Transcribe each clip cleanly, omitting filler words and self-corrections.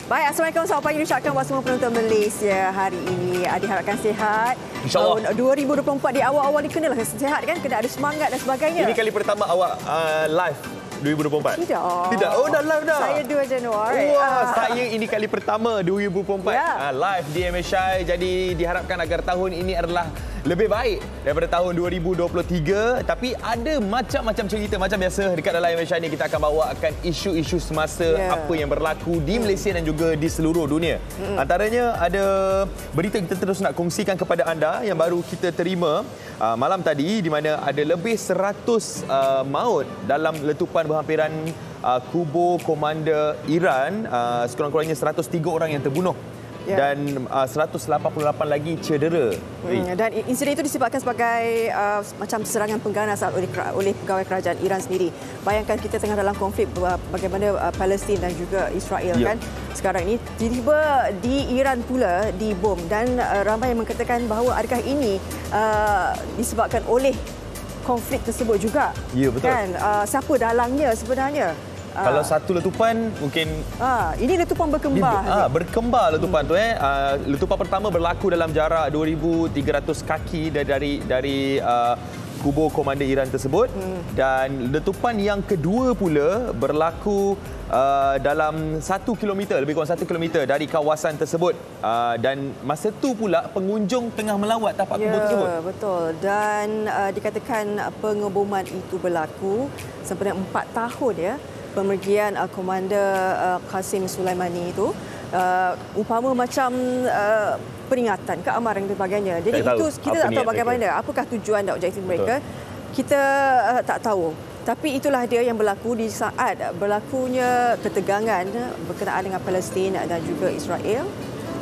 Baik, Assalamualaikum. Selamat pagi diucapkan buat semua penonton Malaysia hari ini. Diharapkan sihat. InsyaAllah. 2024 di awal-awal ni kenalah sihat kan, kena ada semangat dan sebagainya. Ini kali pertama awak live 2024? Tidak. Oh, dah live dah. Saya 2 Januari. Wah, saya ini kali pertama 2024 live di MSI. Jadi diharapkan agar tahun ini adalah lebih baik daripada tahun 2023. Tapi ada macam-macam cerita. Macam biasa dekat dalam MSI ni kita akan bawakan isu-isu semasa apa yang berlaku di Malaysia dan juga di seluruh dunia. Antaranya ada berita kita terus nak kongsikan kepada anda yang baru kita terima malam tadi, di mana ada lebih 100 maut dalam letupan berhampiran kubu komander Iran. Sekurang-kurangnya 103 orang yang terbunuh. Dan 188 lagi cedera. Dan insiden itu disebabkan sebagai macam serangan pengganas oleh pegawai kerajaan Iran sendiri. Bayangkan kita tengah dalam konflik bagaimana Palestin dan juga Israel kan sekarang ini, tiba-tiba di Iran pula dibom, dan ramai yang mengatakan bahawa adakah ini disebabkan oleh konflik tersebut juga. Ya, betul. Kan siapa dalangnya sebenarnya? Kalau satu letupan mungkin ini letupan berkembar. Berkembar letupan tu letupan pertama berlaku dalam jarak 2300 kaki dari kubu komander Iran tersebut, dan letupan yang kedua pula berlaku dalam 1 kilometer, lebih kurang 1 kilometer dari kawasan tersebut, dan masa tu pula pengunjung tengah melawat tapak kubu tersebut. Betul. Dan dikatakan pengeboman itu berlaku sempena 4 tahun pemergian Komander Qasim Sulaimani itu, umpama macam peringatan, keamaran dan sebagainya. Jadi itu kita tak tahu bagaimana, apakah tujuan dan objektif mereka. Kita tak tahu. Tapi itulah dia yang berlaku di saat berlakunya ketegangan berkenaan dengan Palestin dan juga Israel.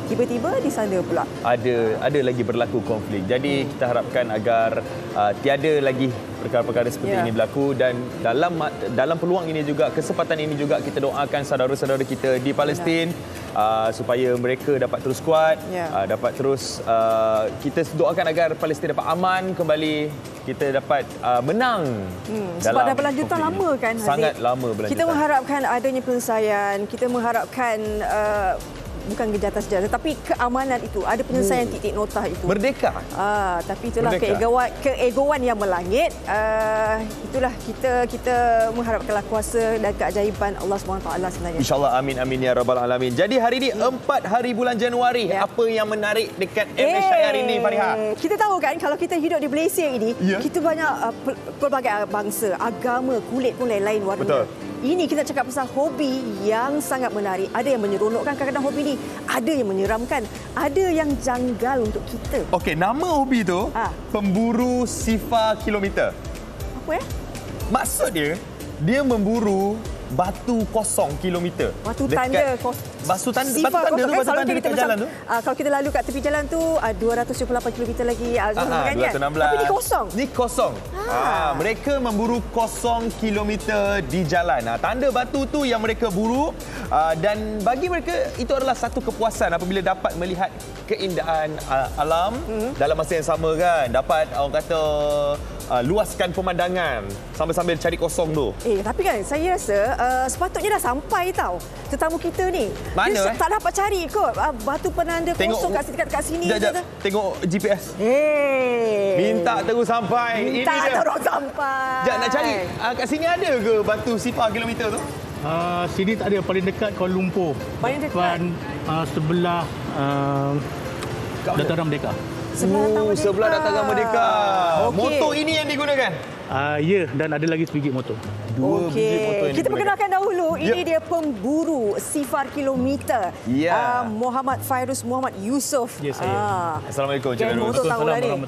Tiba-tiba di sana pula ada lagi berlaku konflik. Jadi kita harapkan agar tiada lagi perkara-perkara seperti ini berlaku, dan dalam peluang ini juga, kesempatan ini juga, kita doakan saudara-saudara kita di Palestin supaya mereka dapat terus kuat, dapat terus kita doakan agar Palestin dapat aman kembali, kita dapat menang. Sebab dah berlanjutan lama kan, Haziq? Sangat lama berlanjutan. Kita mengharapkan adanya penyelesaian, kita mengharapkan bukan gejatan sejarah, tapi keamanan itu, ada penyelesaian titik notah itu. Merdeka. Tapi itulah keegoan yang melangit. Itulah kita mengharapkanlah kuasa dan keajaiban Allah SWT sebenarnya. InsyaAllah, amin amin ya rabbal alamin. Jadi hari ini 4 hari bulan Januari, apa yang menarik dekat MSI hari ini, Fariha? Kita tahu kan, kalau kita hidup di Malaysia ini, kita banyak pelbagai bangsa, agama, kulit pun lain-lain warna. Betul. Ini kita cakap pasal hobi yang sangat menarik. Ada yang menyeronokkan kadang-kadang hobi ni, ada yang menyeramkan, ada yang janggal untuk kita. Okey, nama hobi tu pemburu sifar kilometer. Apa Maksud dia memburu batu kosong kilometer. Batu tanda batu tanda dekat jalan tu. Kalau kita lalu kat tepi jalan tu 278 km lagi. 216. Tapi ni kosong. Ni kosong. Mereka memburu kosong kilometer di jalan. Tanda batu tu yang mereka buru, dan bagi mereka itu adalah satu kepuasan apabila dapat melihat keindahan alam dalam masa yang sama kan. Dapat orang kata luaskan pemandangan sambil-sambil cari kosong tu. Tapi kan saya rasa sepatutnya dah sampai tau tetamu kita ni. Mana dia tak dapat cari kot batu penanda kosong kat sini. Tengok GPS. Minta terus sampai. Minta terus sampai. Nak cari kat sini ada ke batu sifar kilometer tu? Sini tak ada, paling dekat Kuala Lumpur. Paling dekat sebelah Dataran Merdeka. Sebelah Dataran Merdeka. Motor ini yang digunakan? Ya, dan ada lagi sebiji motor. 2 biji motor yang kita perkenalkan dahulu. Ini dia pemburu sifar kilometer. Muhammad Fairuz Muhammad Yusof. Ya, saya. Assalamualaikum, Encik Fairuz.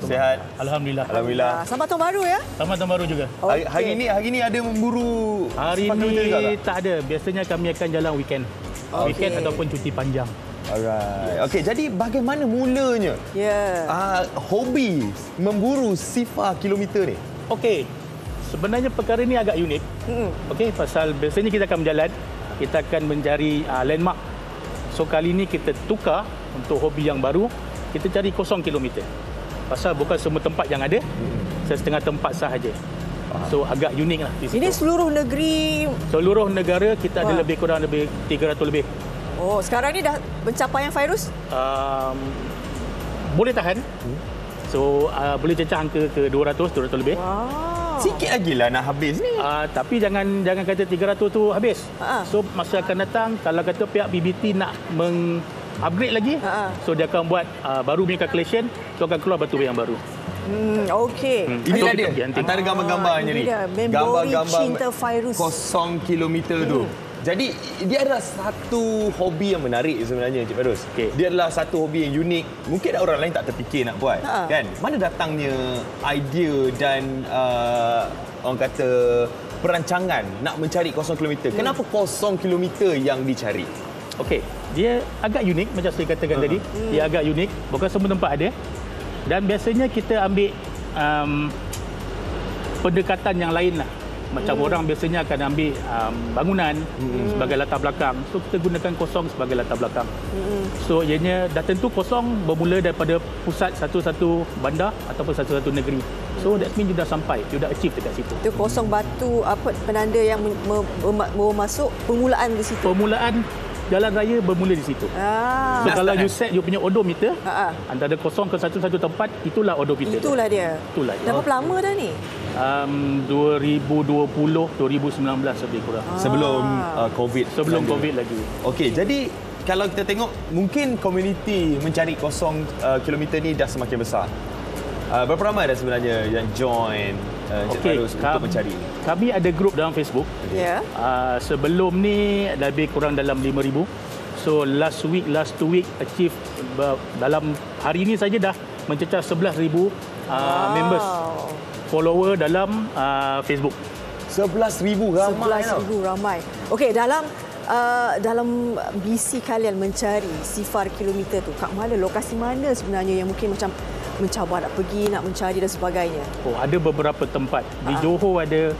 Sihat? Alhamdulillah. Selamat tahun baru ya. Selamat tahun baru juga. Hari ini ada memburu hari ini tak ada. Biasanya kami akan jalan weekend. Weekend ataupun cuti panjang. Alright. Okey, jadi bagaimana mulanya hobi memburu sifar kilometer ni? Okey, sebenarnya perkara ni agak unik. Okey, pasal biasanya kita akan berjalan, kita akan mencari landmark. So kali ni kita tukar untuk hobi yang baru, kita cari kosong kilometer. Pasal bukan semua tempat yang ada, setengah tempat sahaja. So agak unik lah. Ini seluruh negeri? Seluruh negara kita ada lebih kurang 300 lebih Oh, sekarang ni dah pencapaian Fairuz? Boleh tahan. So boleh cecah angka ke 200 lebih. Wow. Sikit lagi lah nak habis ni. Tapi jangan kata 300 tu habis. So masa akan datang kalau kata pihak BBT nak upgrade lagi, so dia akan buat baru punya calculation, so akan keluar batu yang baru. Okey. Inilah dia antara gambar-gambarnya ni. Gambar-gambar cinta Fairuz. 0 kilometer tu. Jadi dia adalah satu hobi yang menarik sebenarnya, Encik Fairuz. Okay. Dia adalah satu hobi yang unik. Mungkin orang lain tak terfikir nak buat, kan? Mana datangnya idea dan orang kata perancangan nak mencari 0 km? Kenapa 0 km yang dicari? Okey, dia agak unik macam saya katakan tadi. Dia agak unik, bukan semua tempat ada. Dan biasanya kita ambil pendekatan yang lain lah. Macam orang biasanya akan ambil bangunan sebagai latar belakang. So kita gunakan kosong sebagai latar belakang. So ianya dah tentu kosong bermula daripada pusat satu-satu bandar ataupun satu-satu negeri. So that means you dah sampai, you dah achieve dekat situ. Itu kosong batu apa penanda yang masuk permulaan di situ. Permulaan jalan raya bermula di situ. So kalau you set you punya odometer, antara kosong ke satu-satu tempat, itulah odometer. Itulah dia. Itulah dia. Dah berapa lama dah ni? 2020, 2019 lebih kurang. Sebelum COVID. Sebelum COVID lagi. Okey, jadi kalau kita tengok mungkin komuniti mencari 0 kilometer ni dah semakin besar. Berapa ramai dah sebenarnya yang join Encik Fairuz untuk mencari? Kami ada grup dalam Facebook. Ya. Sebelum ni lebih kurang dalam 5,000. So last 2 week achieve dalam hari ini saja dah mencecah 11,000 members follower dalam Facebook. 11,000 ramai. 11,000 ramai. Okey, dalam misi kalian mencari sifar kilometer tu, kat mana, lokasi mana sebenarnya yang mungkin macam mencabar nak pergi, nak mencari dan sebagainya? Oh, ada beberapa tempat. Di Johor ada,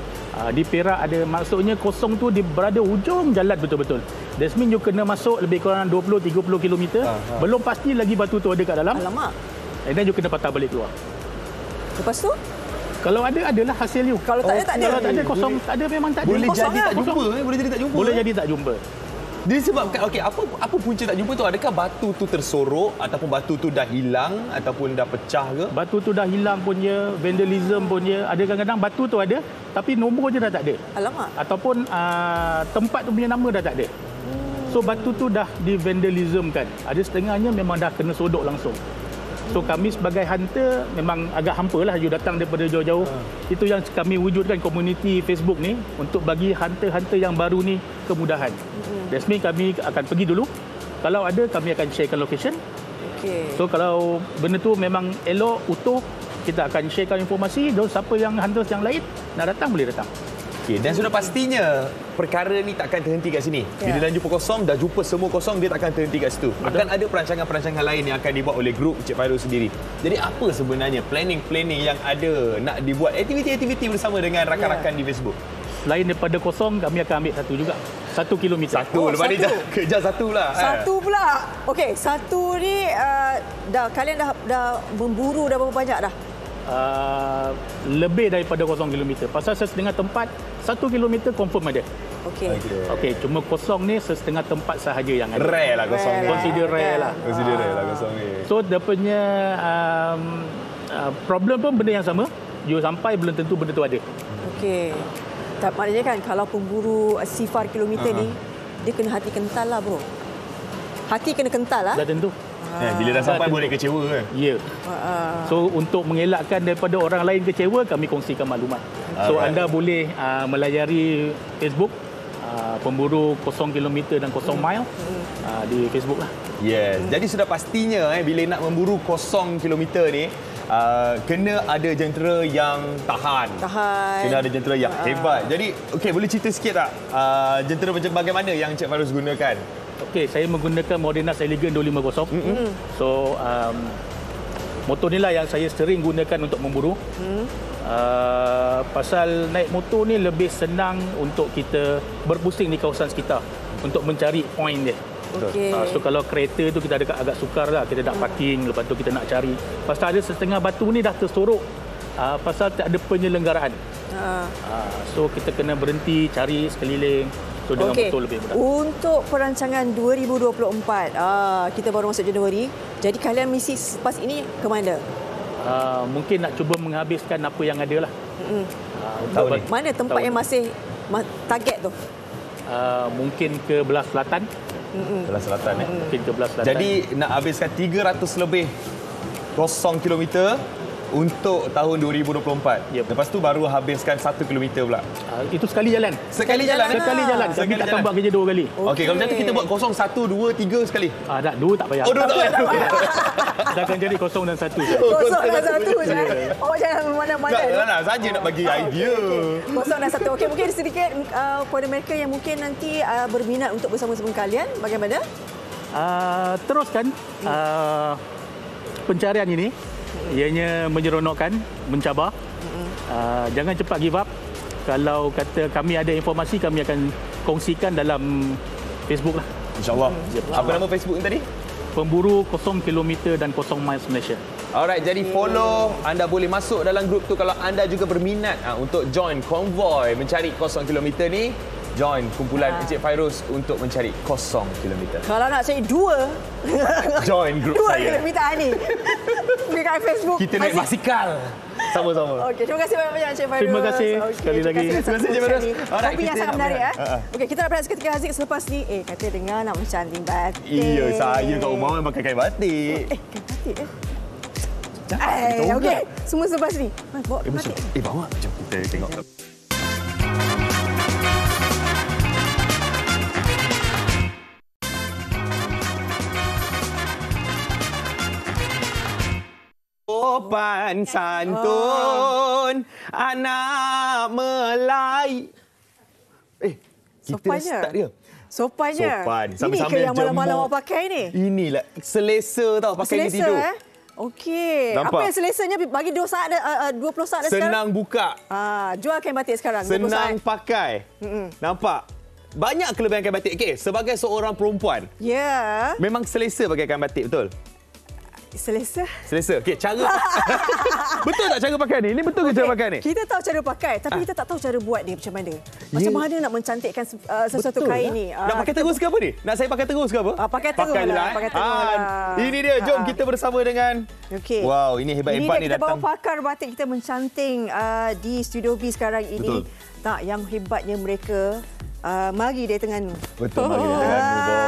di Perak ada. Maksudnya kosong tu berada ujung jalan betul-betul. That means you kena masuk lebih kurang 20-30 km. Belum pasti lagi batu tu ada kat dalam. Alamak. And then you kena patah balik keluar. Lepas tu? Kalau ada, adalah hasil you. Kalau tak ada, tak ada. Kalau tak ada, kosong. Tak ada, memang tak ada. Boleh kosong jadi tak jumpa. Boleh jadi tak jumpa. Boleh jadi tak jumpa. Disebabkan, okey, apa punca tak jumpa tu? Adakah batu tu tersorok ataupun batu tu dah hilang ataupun dah pecah ke? Batu tu dah hilang punya, vandalism punya. Ada kadang-kadang batu tu ada, tapi nombor je dah tak ada. Alamak. Ataupun tempat tu punya nama dah tak ada. So batu tu dah di vandalismkan. Ada setengahnya memang dah kena sodok langsung. So kami sebagai hunter memang agak hampa lah you datang daripada jauh-jauh. Itu yang kami wujudkan komuniti Facebook ni untuk bagi hunter-hunter yang baru ni kemudahan. That's mean kami akan pergi dulu. Kalau ada kami akan sharekan location. Okey. So kalau benda tu memang elok, utuh, kita akan sharekan informasi. Dan siapa yang hunters yang lain nak datang boleh datang. Okey, dan sudah pastinya perkara ni takkan terhenti kat sini. Bila dah jumpa kosong, dah jumpa semua kosong, dia takkan terhenti kat situ. Akan ada perancangan-perancangan lain yang akan dibuat oleh grup Encik Fairuz sendiri. Jadi apa sebenarnya planning-planning yang ada nak dibuat? Aktiviti-aktiviti bersama dengan rakan-rakan di Facebook? Selain daripada kosong, kami akan ambil satu juga. 1 kilometer. Satu, lepas ni kejar satu pula. Satu pula. Okey, satu ni kalian dah memburu dah berapa banyak dah? Lebih daripada 0 km. Pasal setengah tempat 1 km confirm ada. Okey, cuma kosong ni setengah tempat sahaja yang ada. Rare lah kosong ni. Consider rare lah. Consider rare lah kosong ni. So dia punya problem pun benda yang sama. You sampai belum tentu benda tu ada. Okey. Tak, maknanya kan kalau pemburu sifar kilometer ni, dia kena hati kental lah bro. Hati kena kental lah. Dah tentu. Bila dah sampai boleh kecewa kan? Ya. So untuk mengelakkan daripada orang lain kecewa, kami kongsikan maklumat. So anda boleh melayari Facebook pemburu 0 km dan 0 mile di Facebook lah. Yes. Jadi sudah pastinya bila nak memburu 0 km ni kena ada jentera yang tahan. Kena ada jentera yang hebat. Jadi okey, boleh cerita sikit tak jentera macam bagaimana yang Encik Fairuz gunakan? Okey, saya menggunakan Modenas Elegant 250. So motor ni lah yang saya sering gunakan untuk memburu. Pasal naik motor ni lebih senang untuk kita berpusing di kawasan sekitar untuk mencari point dia. So kalau kereta tu kita agak sukar lah, kita nak parking, lepas tu kita nak cari. Pasal ada setengah batu ni dah tersorok pasal tak ada penyelenggaraan. So kita kena berhenti cari sekeliling. So dengan betul lebih mudah. Untuk perancangan 2024, kita baru masuk Januari. Jadi kalian misi selepas ini ke mana? Mungkin nak cuba menghabiskan apa yang ada lah. Tahun ni. Mana tempat yang masih target tu? Mungkin ke belah selatan. Belah selatan Mungkin ke belah selatan. Jadi nak habiskan 300 lebih 0 kilometer untuk tahun 2024. Yep. Lepas tu baru habiskan 1 kilometer pula. Itu sekali jalan. Sekali jalan. Sekali jalan. Kami Sekali takkan jalan. buat kerja 2 kali. Okey, kalau macam tu kita buat 0, 1, 2, 3 sekali. Tak, 2 tak payah. Oh, 2 tak payah. Kita akan jadi 0 dan 1. Kosong dan satu je. Oh, jangan mana-mana. Tak, saja nak bagi idea. Kosong dan satu. Okey, mungkin sedikit kepada mereka yang mungkin nanti berminat untuk bersama-sama kalian, bagaimana? Teruskan pencarian ini. Ianya menyeronokkan, mencabar. Jangan cepat give up. Kalau kata kami ada informasi, kami akan kongsikan dalam Facebook lah. InsyaAllah. Apa nama Facebook ni tadi? Pemburu 0 km dan 0 miles Malaysia. Alright, jadi follow. Anda boleh masuk dalam grup tu kalau anda juga berminat untuk join konvoi mencari 0 km ni. Join kumpulan Encik Fairuz untuk mencari 0 km. Kalau nak cari 2 Join grup 2 saya. kilometer ni dekat Facebook. Kita naik basikal sama-sama. Okey, terima kasih banyak-banyak Encik Fairuz. Terima kasih sekali lagi. Terima kasih, Encik Fairuz. Alright, Topik yang kita sangat nak menarik. berehat. Okey, kita nak berehat seketika Haziq selepas ni. Kata dengar nak mencanting batik. Iya, saya kat rumah memang pakai kain batik. Kain batik Tahu okey, tak? semua selepas ni. Bawa kain batik. Bawa. Jom kita tengok. Sopan santun anak Melayu. Kita dah Sopannya? start dia. Sopannya. Sopan. Ini Sambil-sambil ke yang malam-malam jemur. awak pakai ni? Inilah selesa tau pakai ni Selesa tidur. Okey. Nampak? Apa yang selesanya bagi 2 saat 20 saat dah sekarang? Senang buka, Jual kain batik sekarang 20 saat. senang pakai. Nampak? Banyak kelebihan kain batik. Okay, sebagai seorang perempuan, Ya. memang selesa pakai kain batik, betul? Selesa. Selesa. Okey, cara betul tak cara pakai ni? Ini betul ke cara pakai ni? Kita tahu cara pakai, tapi kita tak tahu cara buat dia macam mana. Macam mana nak mencantikkan sesuatu Betul kain lah. ni. Nak pakai terus ke apa ni? Nak saya pakai terus ke apa? Pakai terus je lah, eh. pakai terus lah. Ini dia. Jom kita bersama dengan Okey. Wow, ini hebat-hebat Ini ni dia kita bawa datang. pakar batik kita mencanting di Studio B sekarang ini. Betul. Tak, yang hebatnya mereka mari dari Terengganu. Betul, Mari dari Terengganu.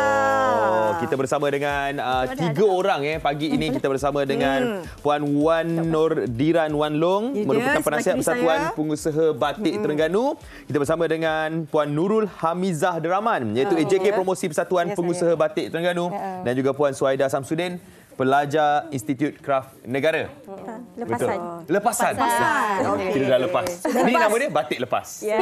Kita bersama dengan 3 orang pagi ini kita bersama dengan Puan Wan Nordiran Wan Long, Ya, merupakan penasihat sebelah kiri Persatuan saya. Pengusaha Batik Terengganu. Kita bersama dengan Puan Nurul Hamizah Deraman, iaitu AJK Promosi Persatuan Ya, Pengusaha Batik Terengganu, dan juga Puan Suhaida Samsudin, pelajar Institut Kraf Negara. Lepasan. Betul. Lepasan. Okey. Kita dah lepas. Ini nama dia Batik Lepas. Ya.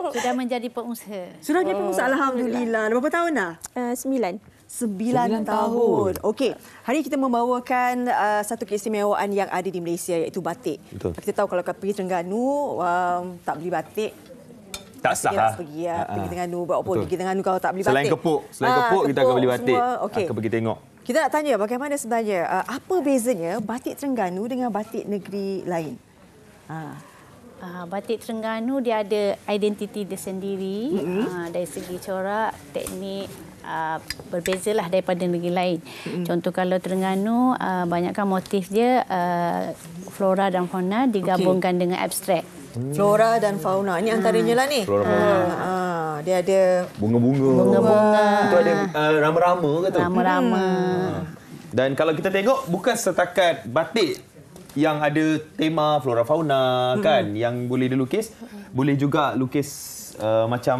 Sudah menjadi pengusaha. Sudah jadi pengusaha, alhamdulillah. Berapa tahun dah? 9. 9 tahun. Okey, hari ini kita membawakan satu keistimewaan yang ada di Malaysia, iaitu batik. Betul. Kita tahu kalau pergi Terengganu tak beli batik, Tak sah. kita pergi pergi Terengganu buat apa? Betul. Pergi Terengganu kalau tak beli Selain batik. kepuk, kita akan beli batik. semua. Okey. Akan pergi tengok. Kita nak tanya bagaimana sebenarnya apa bezanya batik Terengganu dengan batik negeri lain? Batik Terengganu dia ada identiti dia sendiri. Dari segi corak, teknik, berbezalah daripada negeri lain. Contoh kalau Terengganu, banyakkan motif dia flora dan fauna digabungkan dengan abstrak. Flora dan fauna. Ini antaranya lah ni. Flora fauna. Dia ada Bunga-bunga. Bunga-bunga. Itu ada rama-rama ke tu? Rama-rama. Dan kalau kita tengok, bukan setakat batik yang ada tema flora fauna kan, yang boleh dilukis. Boleh juga lukis macam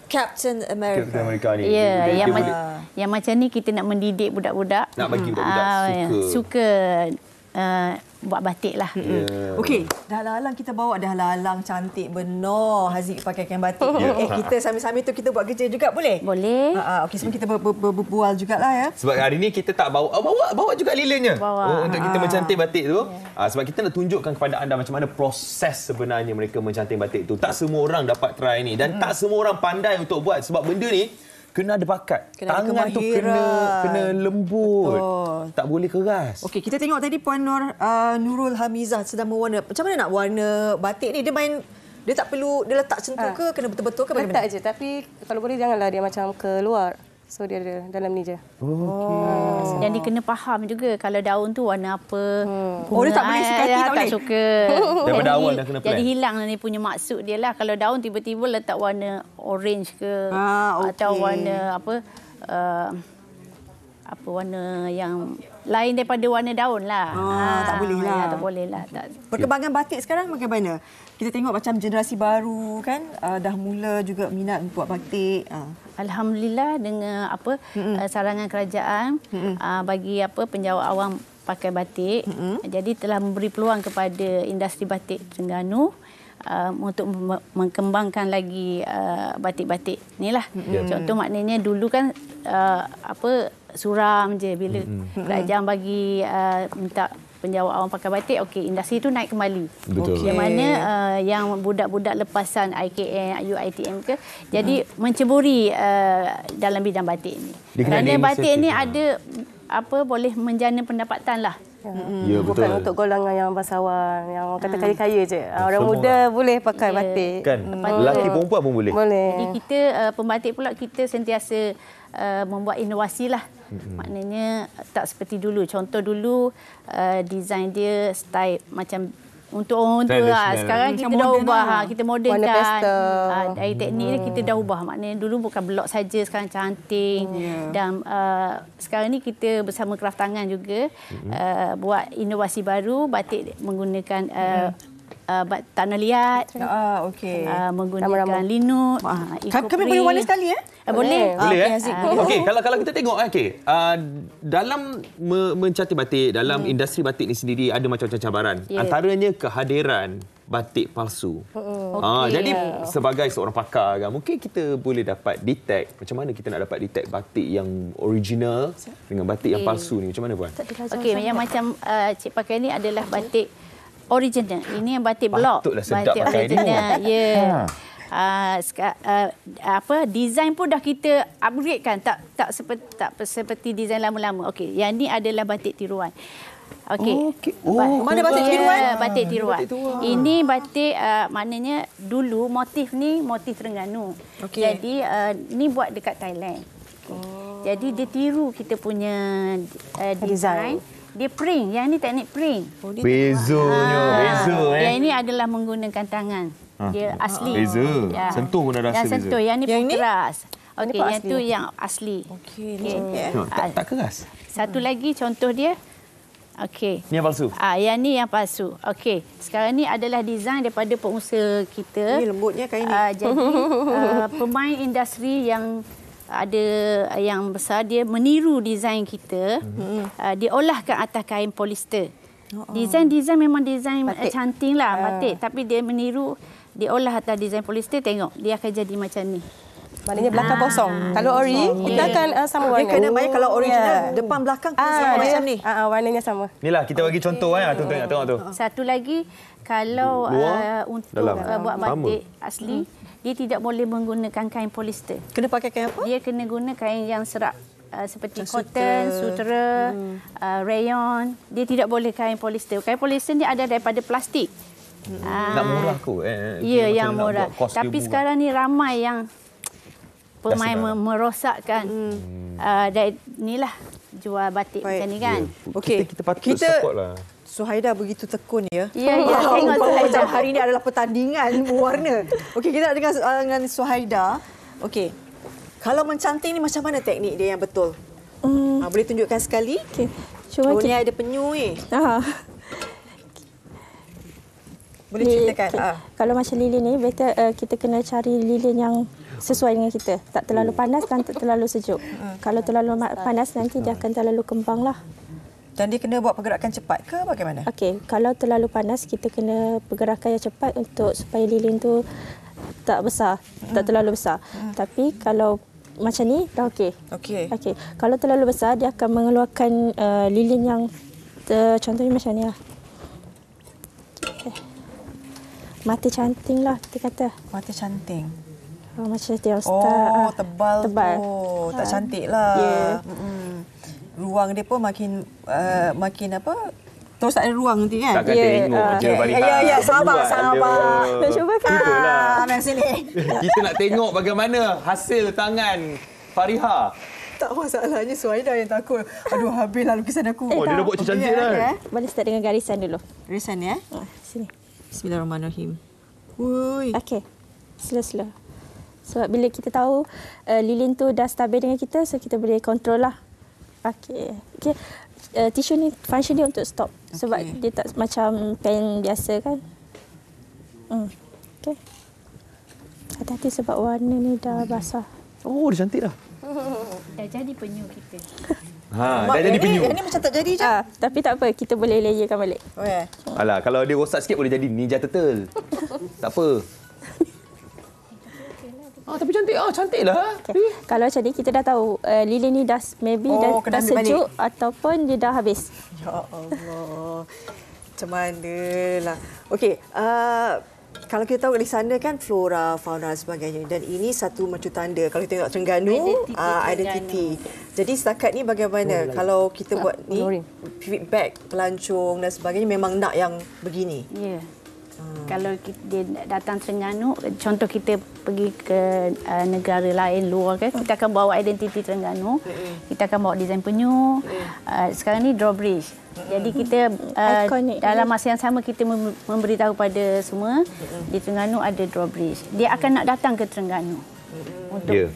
Captain America. Captain America ni. Ya, Dia yang, boleh yang macam ni kita nak mendidik budak-budak. nak bagi budak-budak Suka buat batik lah. Okey, dah lalang kita bawa dah lalang cantik benar Haziq pakai kain batik. Kita sambil-sambil tu kita buat kerja juga boleh? Boleh. Okey, semua kita berbual jugalah ya. Sebab hari ni kita tak bawa juga lilinnya. Bawa. Untuk kita mencantik batik tu. Sebab kita nak tunjukkan kepada anda macam mana proses sebenarnya mereka mencantik batik tu. Tak semua orang dapat try ni dan tak semua orang pandai untuk buat sebab benda ni kena ada bakat. Kena ada Tangan tu kemahiran. kena lembut. Betul. Tak boleh keras. Okey, kita tengok tadi Puan Nurul Hamizah sedang mewarna. Macam mana nak warna batik ni? Dia main Dia tak perlu dia letak sentuh ke kena betul-betul ke bagaimana? Letak je, tapi kalau boleh janganlah dia macam keluar. So dia ada dalam ni je. Dan dia kena faham juga kalau daun tu warna apa. Oh, dia tak boleh suka hati, tak tak boleh? suka. Daripada awal dah kena plan. Jadi hilang dia punya maksud dia lah. Kalau daun tiba-tiba letak warna orange ke atau warna apa warna yang lain daripada warna daun lah. Tak boleh lah. Tak boleh lah. Perkembangan batik sekarang bagaimana? Kita tengok macam generasi baru kan dah mula juga minat buat batik. Alhamdulillah dengan sarangan kerajaan bagi penjawat awam pakai batik. Jadi telah memberi peluang kepada industri batik Terengganu untuk mengembangkan lagi batik-batik inilah. Contoh maknanya dulu kan suram je bila kerajaan bagi minta penjawat awam pakai batik, okey, industri itu naik kembali. Betul. Yang mana yang budak-budak lepasan IKN, UiTM ke, jadi menceburi dalam bidang batik ini. Kerana batik ini ada boleh menjana pendapatan lah. Ya, betul. Bukan untuk golongan yang bangsawan, yang orang kata kaya-kaya je. Orang muda boleh pakai batik. Kan, lelaki perempuan pun boleh. Jadi kita pembatik pula kita sentiasa membuat inovasi lah. Maknanya tak seperti dulu. Contoh dulu design dia style macam untuk orang tua lah. Sekarang kita dah ubah. Kita modernkan. Dari teknik ni kita dah ubah. Maknanya dulu bukan blok saja, sekarang canting. Dan sekarang ni kita bersama Kraft Tangan juga buat inovasi baru. Batik menggunakan tanah liat. Menggunakan linut. Kami boleh warna sekali Boleh. Boleh Okey, kalau kita tengok dalam mencantik batik, dalam industri batik ni sendiri ada macam-macam cabaran. Antaranya kehadiran batik palsu. Jadi sebagai seorang pakar kan, mungkin kita boleh dapat detect macam mana kita nak dapat detect batik yang original dengan batik yang palsu ni. Macam mana puan? Okey, yang macam cik pakai ni adalah batik original. Ini yang batik blok. Patutlah sedap batik pakai ni. original. Ya. Design pun dah kita upgrade kan, tak seperti design lama-lama. Okey, yang ni adalah batik tiruan. Okey. Mana batik tiruan? Batik tiruan. Ini batik maknanya dulu motif ni motif Terengganu. Jadi ni buat dekat Thailand. Jadi dia tiru kita punya design. Dia print. Yang ni teknik print. Beza. Yang ini adalah menggunakan tangan. Dia asli. Beza. Sentuh pun dah rasa yang beza. sentuh. Yang ni pun keras. Okey, yang asli. tu yang asli. Tak keras. Satu lagi contoh dia. Okey. Ni yang palsu. Yang ni yang palsu. Okey. Sekarang ni adalah design daripada pengusaha kita. Ini lembutnya kain ni. Jadi pemain industri yang ada yang besar, dia meniru design kita. Dia olahkan atas kain polister. Design memang design cantik lah, batik. Tapi dia meniru, dia olah atas design polister. Tengok, dia akan jadi macam ni. Maknanya belakang kosong. Kalau ori, kita akan sama warna. Dia kena main kalau original depan belakang kena sama macam ni. Warnanya sama. Inilah kita bagi contoh tengok tu. Satu lagi, kalau untuk buat batik asli, dia tidak boleh menggunakan kain polister. Kena pakai kain apa? Dia kena guna kain yang serat. Seperti cotton, sutera, rayon. Dia tidak boleh kain polister. Kain polister ni ada daripada plastik. Nak murah kot. Ya, yang murah. Tapi sekarang ni ramai yang pemain merosakkan. Inilah jual batik macam ni kan. Okey. Kita patut support lah. Suhaida begitu tekun ya. Ya, tengok Suhaida. Hari ini adalah pertandingan warna. Okey, kita nak dengar dengan Suhaida. Okey. Kalau mencantik ni macam mana teknik dia yang betul? Boleh tunjukkan sekali? Okey. Cuba ni ada penyu ni. Boleh ceritakan? Kalau macam lilin ni, better kita kena cari lilin yang sesuai dengan kita. Tak terlalu panas dan tak terlalu sejuk. Kalau terlalu panas nanti dia akan terlalu kembang lah. Dan dia kena buat pergerakan cepat ke bagaimana? Okey, kalau terlalu panas kita kena pergerakan yang cepat untuk supaya lilin tu tak besar, tak terlalu besar. Tapi kalau macam ni dah okey. Okey. Kalau terlalu besar dia akan mengeluarkan lilin yang contohnya macam ni lah. Mata canting lah kita kata. Mata canting. Macam dia start. Tebal. Tak cantik lah. Yeah. Ruang dia pun makin Terus tak ada ruang nanti kan? Takkan tengok je Fariha. Ya, sabar. Nak cuba kan? Mari sini. Kita nak tengok bagaimana hasil tangan Fariha. Tak masalahnya Suhaida yang takut. Aduh, habislah lukisan aku. Dia dah buat cantik dah. Boleh start dengan garisan dulu. Garisan ya? Sini. Bismillahirrahmanirrahim. Wuih. Okey. Slow. Sebab bila kita tahu lilin tu dah stabil dengan kita, so kita boleh control lah. Okey. Tisu ni function dia untuk stop. Sebab dia tak macam pen biasa kan. Okey. Hati-hati sebab warna ni dah basah. Oh, dia cantik dah. Dah jadi penyu kita. Dah jadi penyu. Yang ni macam tak jadi je. Tapi tak apa, kita boleh layerkan balik. Oh ya. Alah, kalau dia rosak sikit boleh jadi Ninja Turtle. Tak apa. Tapi cantik lah. Okay. Kalau macam ni, kita dah tahu lilin ni dah maybe dah sejuk ataupun dia dah habis. Ya Allah. Macam mana lah. Okey, kalau kita tahu di sana kan flora, fauna dan sebagainya. Dan ini satu macam tanda. Kalau kita tengok Terengganu, identiti. Jadi setakat ni bagaimana? Kalau kita buat ni, feedback pelancong dan sebagainya memang nak yang begini. Ya. Kalau dia datang Terengganu, contoh kita pergi ke negara lain luar kan, kita akan bawa identiti Terengganu, kita akan bawa desain penyu. Sekarang ni drawbridge. Jadi kita dalam masa yang sama kita memberitahu pada semua di Terengganu ada drawbridge. Dia akan nak datang ke Terengganu untuk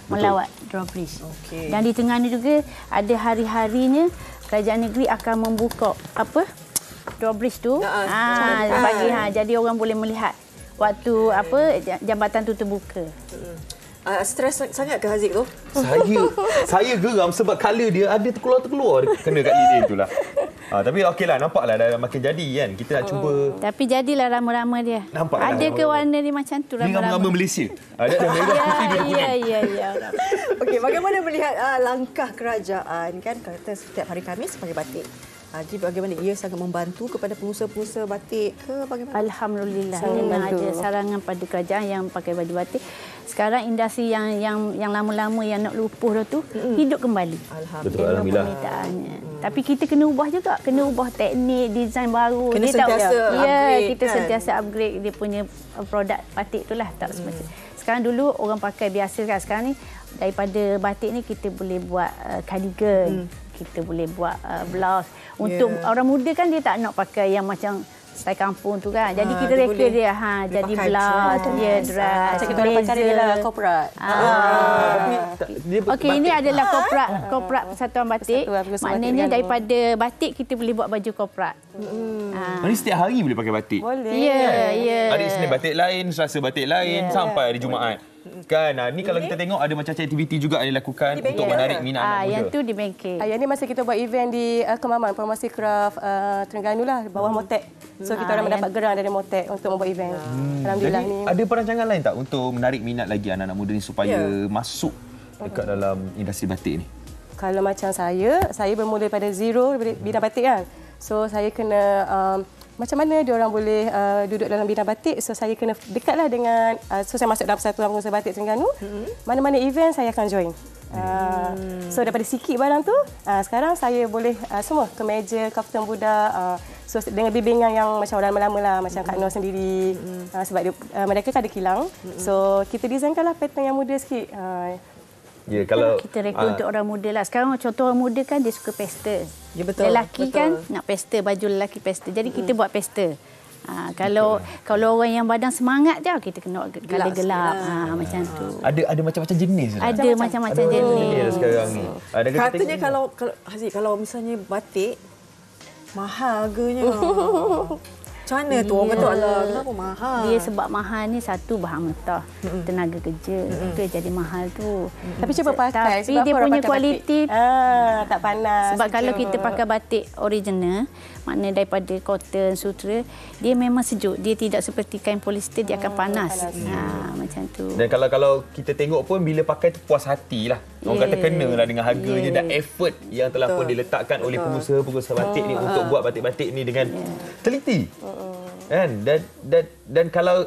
melawat drawbridge. Dan di Terengganu juga ada hari-harinya kerajaan negeri akan membuka drawbridge tu bagi jadi orang boleh melihat waktu jambatan tu terbuka. Stres sangat ke Haziq tu? Saya geram sebab color dia ada terkeluar kena kat lilin tu lah. Tapi okeylah, nampaklah dah makin jadi kan. Kita nak cuba. Tapi jadilah rama-rama dia. Nampaklah. Ada ke warna dia macam tu rama-rama? Dia rama Malaysia. Ada merah, putih, biru, kuning. Ya. Okey, bagaimana melihat langkah kerajaan kan kata setiap hari Khamis pakai batik. Jadi bagaimana ia sangat membantu kepada pengusaha-pengusaha batik ke bagaimana? Alhamdulillah memang ada sarangan pada kerajaan yang pakai baju batik. Sekarang industri yang lama-lama yang nak lupuh dah tu hidup kembali. Alhamdulillah. Tapi kita kena ubah juga, kena ubah teknik, desain baru. Kena sentiasa upgrade. Kita sentiasa upgrade dia punya produk batik itulah tak semestinya. Sekarang dulu orang pakai biasa kan, sekarang ni daripada batik ni kita boleh buat cardigan. Kita boleh buat blouse. Untuk orang muda kan dia tak nak pakai yang macam style kampung tu kan. Jadi kita reka dia jadi blouse, dress. Macam kita orang pakai adalah korporat. Okey, ini adalah korporat Persatuan Batik. Maknanya daripada batik kita boleh buat baju korporat. Ini setiap hari boleh pakai batik? Boleh. Ya. Hari Isnin batik lain, Selasa batik lain, sampai hari Jumaat. Kan, ni kalau kita tengok ada macam aktiviti juga yang dilakukan untuk menarik minat anak muda. Yang tu di bengkel. Yang ni masa kita buat event di Kemaman, Promosi Craft Terengganu lah, bawah Motek. So kita orang mendapat gerang dari Motek untuk membuat event. Alhamdulillah. Jadi, ni. ada perancangan lain tak untuk menarik minat lagi anak-anak muda ni supaya masuk dekat dalam industri batik ni? Kalau macam saya bermula daripada zero bidang batik kan. So saya kena macam mana dia orang boleh duduk dalam bidang batik. So saya kena dekatlah dengan so saya masuk dalam Persatuan Pengusaha Batik Terengganu. Mana-mana event saya akan join. So daripada sikit barang tu sekarang saya boleh semua kemeja, kaftan budak. So dengan bimbingan yang macam orang lama lah, macam Kak Nur sendiri. Sebab dia, mereka kan ada kilang. So kita desainkanlah pattern yang muda sikit. Ya, kalau kita reka untuk orang muda lah. Sekarang contoh orang muda kan dia suka pesta. Ya, betul. Lelaki kan nak pesta, baju lelaki pesta. Jadi kita buat pesta. Kalau orang yang badan semangat je kita kena colour gelap. Macam tu. Ada macam-macam jenis. Ada macam-macam jenis. Sekarang ni. Katanya kalau Haziq, kalau misalnya batik mahal harganya. Macam mana tu? Orang kata alah kenapa mahal? Dia sebab mahal ni satu bahan mentah, tenaga kerja. Itu yang jadi mahal tu. Tapi cuba pakai. Tapi dia punya kualiti tak panas. Sebab kalau kita pakai batik original, makna daripada cotton, sutra, dia memang sejuk. Dia tidak seperti kain polyester, dia akan panas. Macam tu. Dan kalau kita tengok pun bila pakai tu puas hatilah. Orang kata kenalah dengan harganya dan effort yang telah pun diletakkan oleh pengusaha-pengusaha batik ni untuk buat batik-batik ni dengan teliti. Kan? Dan kalau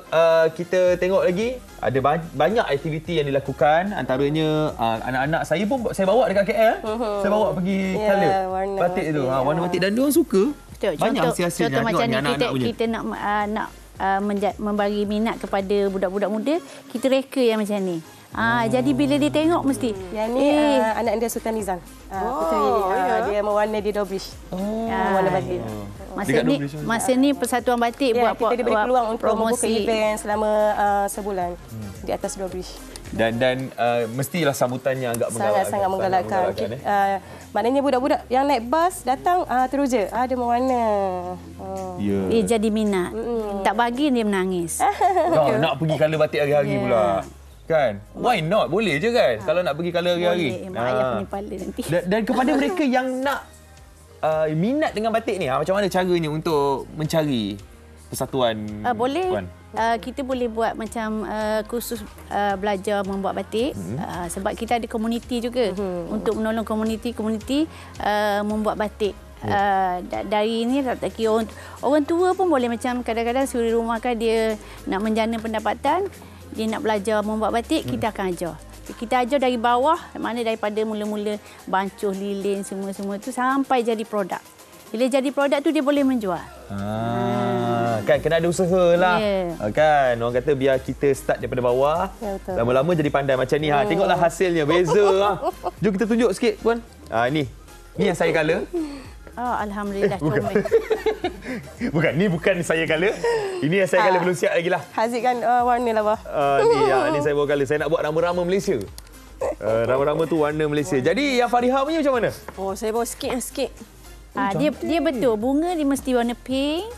kita tengok lagi ada banyak aktiviti yang dilakukan, antaranya anak-anak saya pun saya bawa dekat KL. Saya bawa pergi colour batik tu. Warna batik dan dia orang suka. Betul. Banyak hasil-hasilnya. Contoh macam ni anak-anak punya. kita nak membagi minat kepada budak-budak muda, kita reka yang macam ni. Jadi bila dia tengok mesti yang ni anak dia Sultan Nizam. Dia mewarna di Dobridge. Warna batik. Masa ni Persatuan Batik buat kita diberi peluang untuk membuka promosi event selama sebulan di atas Dobridge. Dan mestilah sambutannya agak menggalakkan. Sangat menggalakkan. Maknanya budak-budak yang naik bas datang teruja. Dia mewarna. Dia jadi minat. Tak bagi dia menangis. Nak pergi colour batik hari-hari pula. Kan? Why not? Boleh je kan? Kalau nak pergi colour hari-hari. Boleh. Mak ayah punya kepala nanti. Dan kepada mereka yang nak minat dengan batik ni, macam mana caranya untuk mencari persatuan? Boleh. Kita boleh buat macam kursus belajar membuat batik. Sebab kita ada komuniti juga. Untuk menolong komuniti membuat batik. Dari ini tak kira orang tua pun boleh, macam kadang-kadang suri rumah kan dia nak menjana pendapatan, dia nak belajar membuat batik, kita akan ajar. Kita ajar dari bawah, mana daripada mula-mula bancuh, lilin, semua-semua tu sampai jadi produk. Bila jadi produk tu dia boleh menjual. Kan kena ada usaha lah. Kan orang kata biar kita start daripada bawah, lama-lama jadi pandai macam ni. Tengoklah hasilnya, beza. Jom kita tunjuk sikit puan. Ni yang saya colour. Alhamdulillah. Bukan, ni bukan saya colour. Ini yang saya colour belum siap lagi lah. Haziq kan warna lah, Bah. Ni saya bawa colour. Saya nak buat rama-rama Malaysia. Rama-rama tu warna Malaysia. Jadi yang Fariha punya macam mana? Saya bawa sikit. Dia betul. Bunga dia mesti warna pink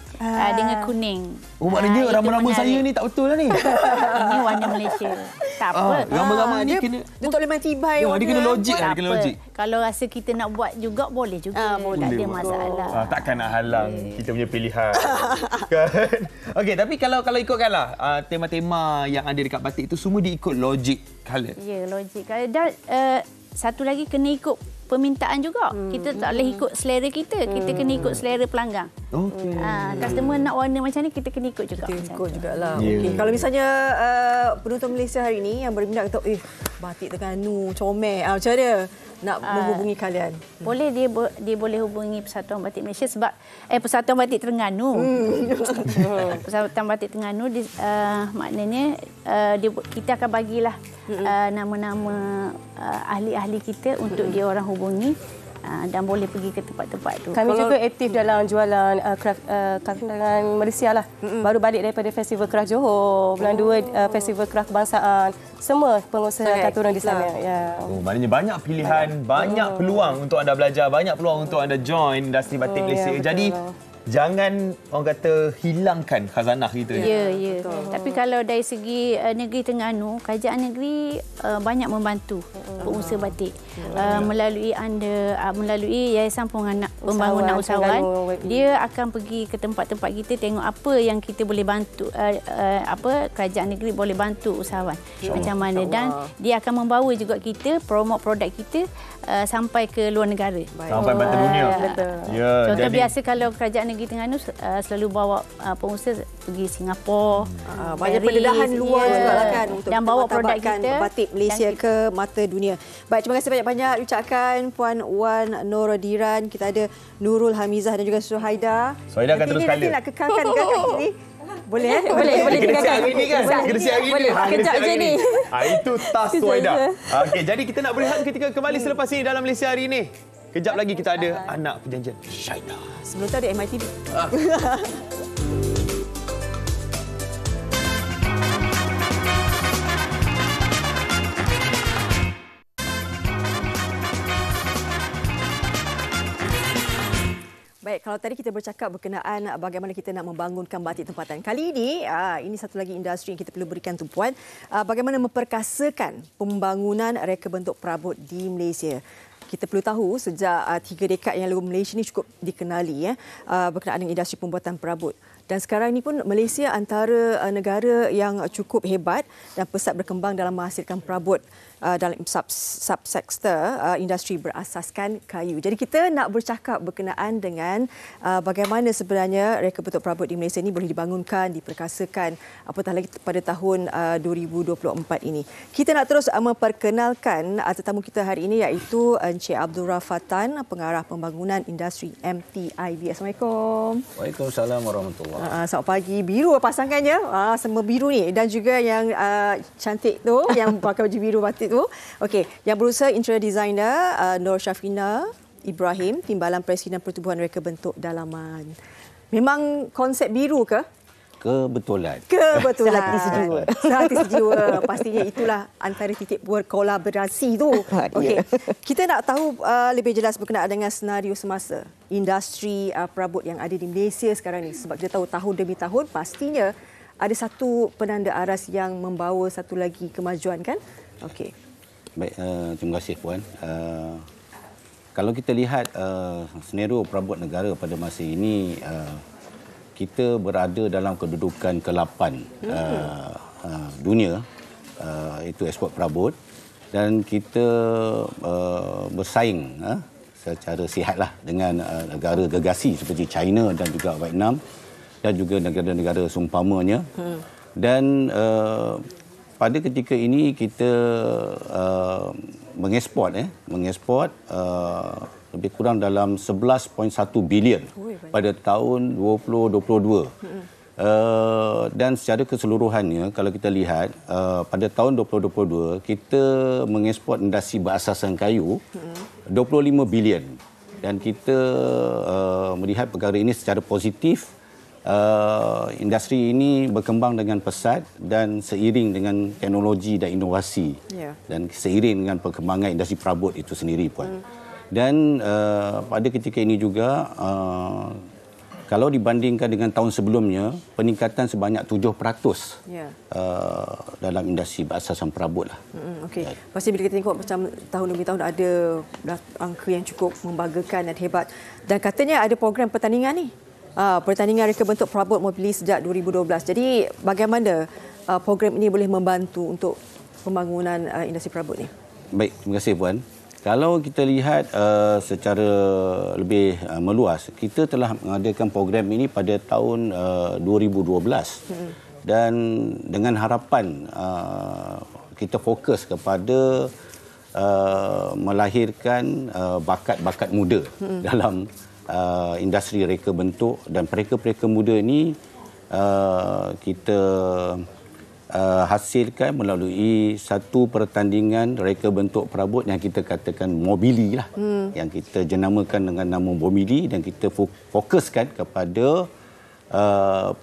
dengan kuning. Maknanya rama-rama saya ni tak betul lah ni. Ini warna Malaysia. Tak apa. Rama-rama ni kena... Dia tak boleh main tibai. Dia kena logik lah. Kena logik. Kalau rasa kita nak buat juga, boleh juga. Tak ada masalah. Takkan nak halang kita punya pilihan. Kan? Okey, tapi kalau ikutkanlah tema-tema yang ada dekat batik itu semua diikut logik colour. Ya, logik colour. Dan satu lagi kena ikut permintaan juga. Kita tak boleh ikut selera kita. Kita kena ikut selera pelanggan. Customer nak warna macam ni, kita kena ikut juga. Kita ikut jugalah. Okay. Kalau misalnya penonton Malaysia hari ni yang berminat kata, batik Terengganu, comel, macam mana nak menghubungi kalian? Boleh, dia boleh hubungi Persatuan Batik Malaysia sebab Persatuan Batik Terengganu. Persatuan Batik Terengganu maknanya kita akan bagilah nama-nama ahli-ahli kita untuk dia orang hubungi dan boleh pergi ke tempat-tempat tu. Kami juga aktif dalam jualan craft dengan Malaysia lah. Baru balik daripada Festival Craft Johor, bulan 2 Festival Craft Kebangsaan. Semua pengusaha akan turun di sana. Maknanya banyak pilihan, banyak peluang untuk anda belajar, banyak peluang untuk anda join industri batik Malaysia. Jadi jangan orang kata hilangkan khazanah kita. Ya. Tapi kalau dari segi negeri Terengganu, kerajaan negeri banyak membantu pengusaha batik melalui Yayasan Pembangunan Usahawan. Dia akan pergi ke tempat-tempat kita, tengok apa yang kita boleh bantu, apa kerajaan negeri boleh bantu usahawan macam mana, dan dia akan membawa juga kita promote produk kita sampai ke luar negara. Sampai mata dunia. Contoh biasa kalau kerajaan negeri Terengganu selalu bawa pengusaha pergi Singapura, banyak pendedahan luar juga lah kan untuk dan bawa produk kita batik Malaysia ke mata dunia. Baik, terima kasih banyak-banyak ucapkan Puan Wan Norodiran. Kita ada Nurul Hamizah dan juga Suhaida. Suhaida akan terus nanti nak kekalkan ke kat sini? Boleh Boleh kena siap hari ni kan? Kena siap hari ni. Kejap je ni. Itu tas Suhaida. Okey, jadi kita nak berehat ketika kembali selepas ini dalam Malaysia hari ini. Kejap lagi kita ada Anak Perjanjian Syahidah. Sebelum tu ada MITV. Baik, kalau tadi kita bercakap berkenaan bagaimana kita nak membangunkan batik tempatan. Kali ini satu lagi industri yang kita perlu berikan tumpuan. Bagaimana memperkasakan pembangunan reka bentuk perabot di Malaysia. Kita perlu tahu sejak 3 dekad yang lalu Malaysia ini cukup dikenali berkenaan dengan industri pembuatan perabot. Dan sekarang ini pun Malaysia antara negara yang cukup hebat dan pesat berkembang dalam menghasilkan perabot dalam subsektor industri berasaskan kayu. Jadi kita nak bercakap berkenaan dengan bagaimana sebenarnya reka bentuk perabot di Malaysia ini boleh dibangunkan, diperkasakan apatah lagi pada tahun 2024 ini. Kita nak terus memperkenalkan tetamu kita hari ini iaitu Encik Abdul Rafatan, pengarah pembangunan industri MTIB. Assalamualaikum. Waalaikumsalam warahmatullahi. Selamat pagi. Biru pasangannya. Semua biru ni dan juga yang cantik tu yang pakai baju biru batik tu. Okey, yang berusaha interior designer Nur Syafina Ibrahim, Timbalan Presiden Pertubuhan Reka Bentuk Dalaman. Memang konsep biru ke? Kebetulan. Sehati sejiwa. Sehati sejiwa. Pastinya itulah antara titik berkolaborasi tu. Okey. Kita nak tahu lebih jelas berkenaan dengan senario semasa industri perabot yang ada di Malaysia sekarang ni. Sebab kita tahu tahun demi tahun pastinya ada satu penanda aras yang membawa satu lagi kemajuan, kan? Okey. Baik, terima kasih Puan. Kalau kita lihat senario perabot negara pada masa ini, kita berada dalam kedudukan ke-8 dunia, itu ekspor perabot, dan kita bersaing secara sihatlah dengan negara gegasi seperti China dan juga Vietnam dan juga negara-negara seumpamanya. Dan pada ketika ini kita mengeksport lebih kurang dalam 11.1 bilion pada tahun 2022. Dan secara keseluruhannya kalau kita lihat pada tahun 2022 kita mengeksport industri berasaskan kayu 25 bilion, dan kita melihat perkara ini secara positif. Industri ini berkembang dengan pesat dan seiring dengan teknologi dan inovasi, dan seiring dengan perkembangan industri perabot itu sendiri, Puan. Dan pada ketika ini juga kalau dibandingkan dengan tahun sebelumnya, peningkatan sebanyak 7% dalam industri berasaskan perabot lah. Okey. Pasti bila kita tengok macam tahun demi tahun ada angka yang cukup membanggakan dan hebat. Dan katanya ada program pertandingan ni. Pertandingan reka bentuk perabot Mobili sejak 2012. Jadi bagaimana program ini boleh membantu untuk pembangunan industri perabot ni? Baik, terima kasih Puan. Kalau kita lihat secara lebih meluas, kita telah mengadakan program ini pada tahun 2012. Dan dengan harapan kita fokus kepada melahirkan bakat-bakat muda dalam industri reka bentuk, dan pereka-pereka muda ini kita hasilkan melalui satu pertandingan reka bentuk perabot yang kita katakan Mobili lah, yang kita jenamakan dengan nama Mobili, dan kita fokuskan kepada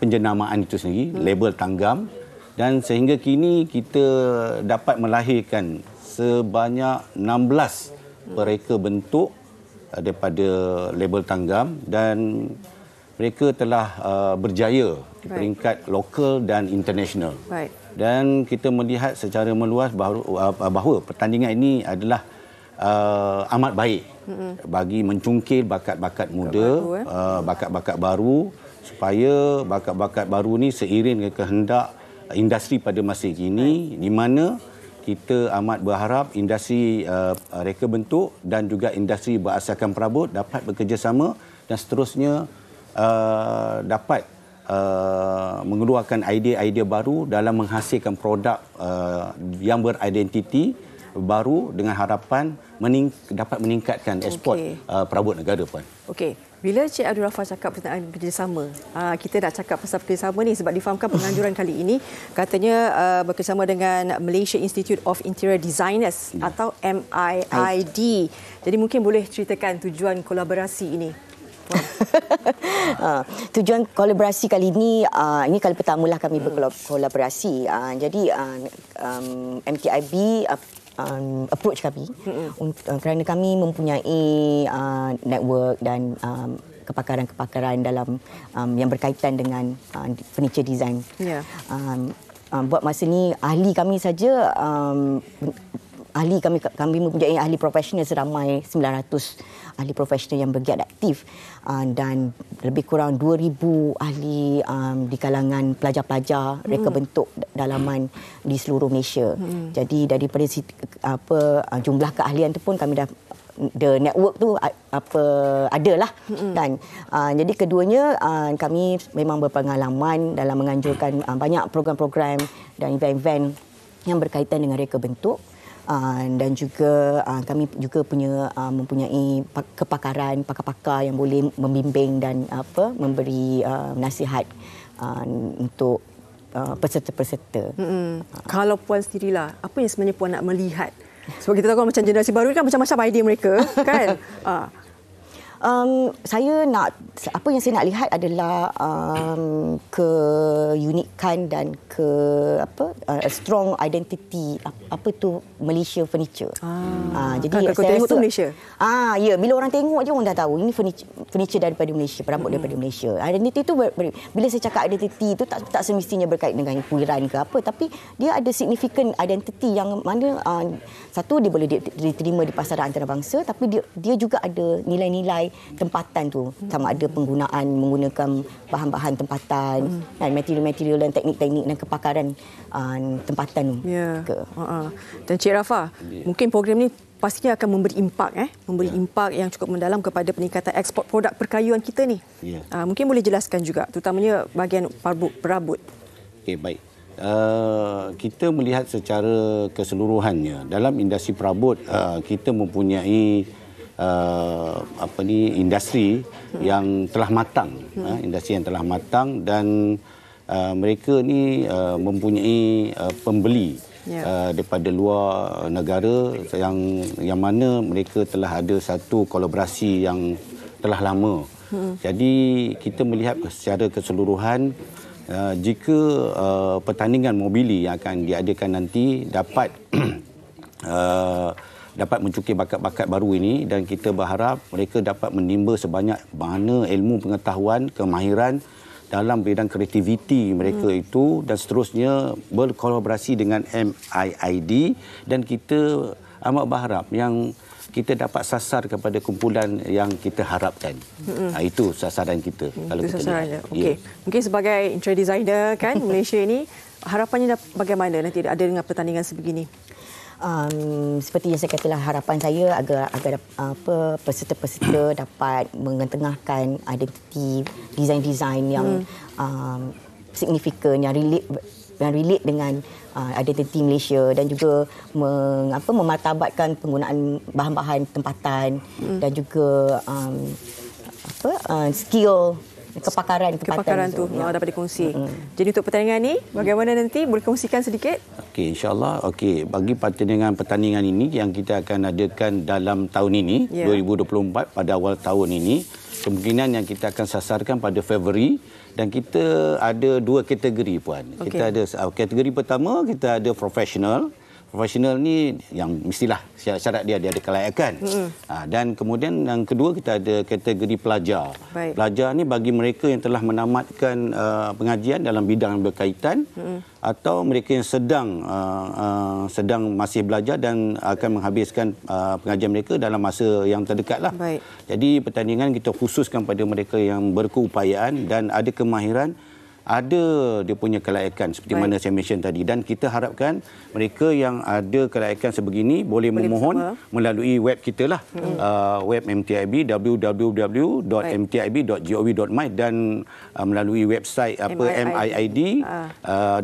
penjenamaan itu sendiri, label tanggam, dan sehingga kini kita dapat melahirkan sebanyak 16 pereka bentuk daripada label tanggam, dan mereka telah berjaya di peringkat lokal dan international. Dan kita melihat secara meluas bahawa pertandingan ini adalah amat baik bagi mencungkil bakat-bakat muda, bakat-bakat baru, supaya bakat-bakat baru ni seiring dengan kehendak industri pada masa kini, di mana kita amat berharap industri reka bentuk dan juga industri berasaskan perabot dapat bekerjasama dan seterusnya dapat mengeluarkan idea-idea baru dalam menghasilkan produk yang beridentiti baru dengan harapan dapat meningkatkan ekspor perabot negara, Puan. Okey. Bila Cik Abdul Rafah cakap tentang kerjasama, kita nak cakap pasal kerjasama ni sebab difahamkan penganjuran kali ini katanya bekerjasama dengan Malaysia Institute of Interior Designers atau MIID. Jadi mungkin boleh ceritakan tujuan kolaborasi ini. Tujuan kolaborasi kali ini kali pertamalah kami berkolaborasi. Jadi MTIB approach kami kerana kami mempunyai network dan kepakaran-kepakaran dalam yang berkaitan dengan furniture design. Buat masa ni ahli kami saja ahli kami mempunyai ahli profesional seramai 900 ahli profesional yang bergiat aktif dan lebih kurang 2,000 ahli di kalangan pelajar-pelajar reka bentuk dalaman di seluruh Malaysia. Jadi daripada jumlah keahlian tu pun kami dah the network tu adalah kan. Jadi keduanya kami memang berpengalaman dalam menganjurkan banyak program-program dan event-event yang berkaitan dengan reka bentuk. Dan juga kami juga mempunyai kepakaran pakar-pakar yang boleh membimbing dan memberi nasihat untuk peserta-peserta. Kalau puan sendirilah, apa yang sebenarnya puan nak melihat? Sebab kita tahu macam generasi baru ni kan macam-macam idea mereka kan. Apa yang saya nak lihat adalah keunikan dan strong identity apa tu Malaysia Furniture. Jadi kalau tengok tu Malaysia. Ya, bila orang tengok je orang dah tahu ini furniture daripada Malaysia, perabot daripada Malaysia. Identity tu bila saya cakap identity tu tak semestinya berkait dengan kuiran ke apa, tapi dia ada significant identity yang mana satu dia boleh diterima di pasaran antarabangsa, tapi dia juga ada nilai-nilai tempatan tu, sama ada menggunakan bahan-bahan tempatan dan material-material dan teknik-teknik dan kepakaran tempatan ke. Dan Cik Rafa, mungkin program ni pastinya akan memberi impak yang cukup mendalam kepada peningkatan ekspor produk perkayuan kita ni. Mungkin boleh jelaskan juga terutamanya bahagian perabot. Okey, baik. Kita melihat secara keseluruhannya dalam industri perabot kita mempunyai industri yang telah matang, industri yang telah matang dan mereka ni mempunyai pembeli daripada luar negara yang mana mereka telah ada satu kolaborasi yang telah lama. Jadi kita melihat secara keseluruhan jika pertandingan mobili yang akan diadakan nanti dapat mencukir bakat-bakat baru ini, dan kita berharap mereka dapat menimba sebanyak mana ilmu pengetahuan, kemahiran dalam bidang kreativiti mereka itu, dan seterusnya berkolaborasi dengan MIID, dan kita amat berharap yang kita dapat sasar kepada kumpulan yang kita harapkan. Itu sasaran kita. Kalau itu kita sasarannya. Okey. Mungkin sebagai interior designer kan Malaysia ini, harapannya bagaimana nanti ada dengan pertandingan sebegini? Seperti yang saya katalah, harapan saya agar peserta-peserta dapat mengetengahkan identiti desain-desain yang signifikan, yang relate dengan identiti Malaysia, dan juga memartabatkan penggunaan bahan-bahan tempatan dan juga skill kepakaran tu dapat dikongsi. Jadi untuk pertandingan ni bagaimana nanti, boleh kongsikan sedikit? Okey, insya-Allah. Okey, bagi pertandingan ini yang kita akan adakan dalam tahun ini 2024 pada awal tahun ini, kemungkinan yang kita akan sasarkan pada Februari, dan kita ada dua kategori puan. Kita ada kategori pertama, kita ada profesional. Profesional ni yang mestilah syarat dia ada kelayakan. Dan kemudian yang kedua kita ada kategori pelajar. Pelajar ni bagi mereka yang telah menamatkan pengajian dalam bidang yang berkaitan, atau mereka yang sedang masih belajar dan akan menghabiskan pengajian mereka dalam masa yang terdekatlah. Jadi pertandingan kita khususkan pada mereka yang berkeupayaan dan ada kemahiran, ada dia punya kelayakan seperti mana saya mention tadi, dan kita harapkan mereka yang ada kelayakan sebegini boleh memohon melalui web kita lah, web MTIB, www.mtib.gov.my, dan melalui website MIID,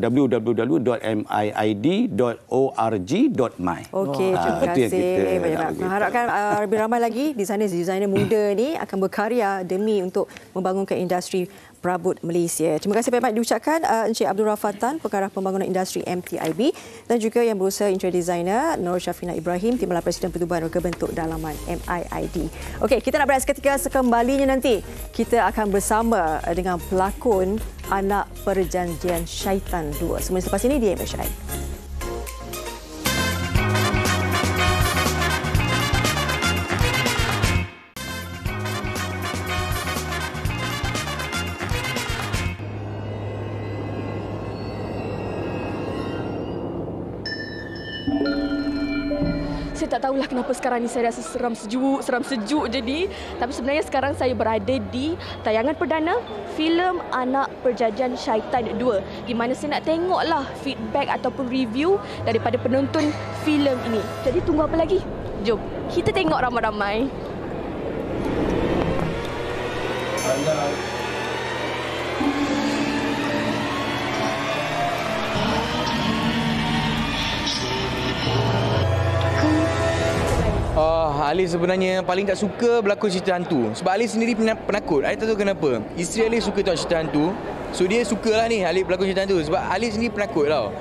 www.miid.org.my. Okey, terima kasih banyak. Harapkan lebih ramai lagi designer muda ni akan berkarya demi untuk membangunkan industri perabot Malaysia. Terima kasih banyak diucapkan Encik Abdul Rafa Tan, Pengarah Pembangunan Industri MTIB, dan juga yang berusaha interior designer Nur Syafina Ibrahim, Timbalan Presiden Pertubuhan Reka Bentuk Dalaman MIID. Okey, kita nak berehat seketika. Sekembalinya nanti kita akan bersama dengan pelakon Anak Perjanjian Syaitan 2. Semua selepas ini di MSI. tak tahulah kenapa sekarang ni saya rasa seram sejuk jadi. Tapi sebenarnya sekarang saya berada di tayangan perdana filem Anak Perjanjian Syaitan 2, di mana saya nak tengoklah feedback ataupun review daripada penonton filem ini. Jadi tunggu apa lagi? Jom kita tengok ramai-ramai. Ali sebenarnya paling tak suka berlakon cerita hantu. Sebab Ali sendiri penakut. Ali tak tahu kenapa. Isteri Ali suka tengok cerita hantu. So dia sukalah ni Ali berlakon cerita hantu. Sebab Ali sendiri penakut tau.